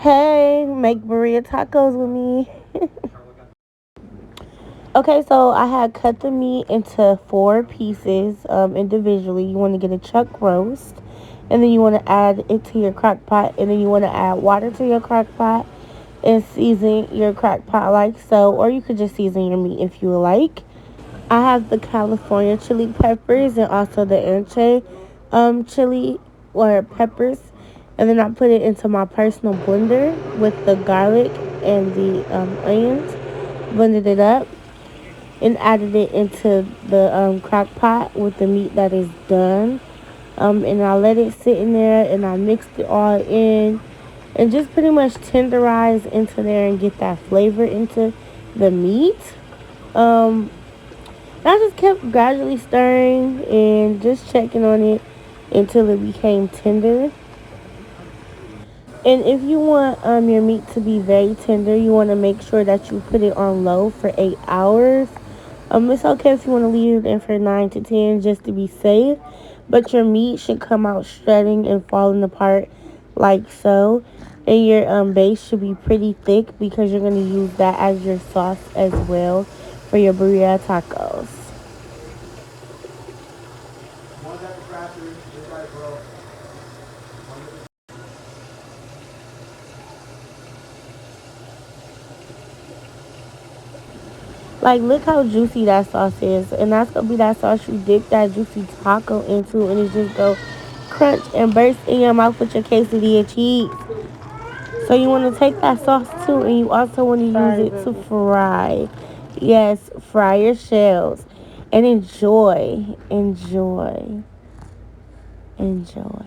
Hey, make Birria Tacos with me. Okay, so I had cut the meat into four pieces individually. You want to get a chuck roast, and then you want to add it to your crock pot, and then you want to add water to your crock pot and season your crock pot like so, or you could just season your meat if you would like. I have the California chili peppers and also the Anche chili or peppers. And then I put it into my personal blender with the garlic and the onions. Blended it up and added it into the crock pot with the meat that is done. And I let it sit in there and I mixed it all in and just pretty much tenderize into there and get that flavor into the meat. Um, I just kept gradually stirring and just checking on it until it became tender. And if you want your meat to be very tender, you want to make sure that you put it on low for 8 hours. It's okay if you want to leave it in for 9 to 10 just to be safe, but your meat should come out shredding and falling apart like so. And your base should be pretty thick because you're going to use that as your sauce as well for your burrito tacos. Like, look how juicy that sauce is. And that's going to be that sauce you dip that juicy taco into. And it just go crunch and burst in your mouth with your quesadilla cheese. So you want to take that sauce too. And you also want to use it to fry. Yes, fry your shells. And enjoy. Enjoy. Enjoy.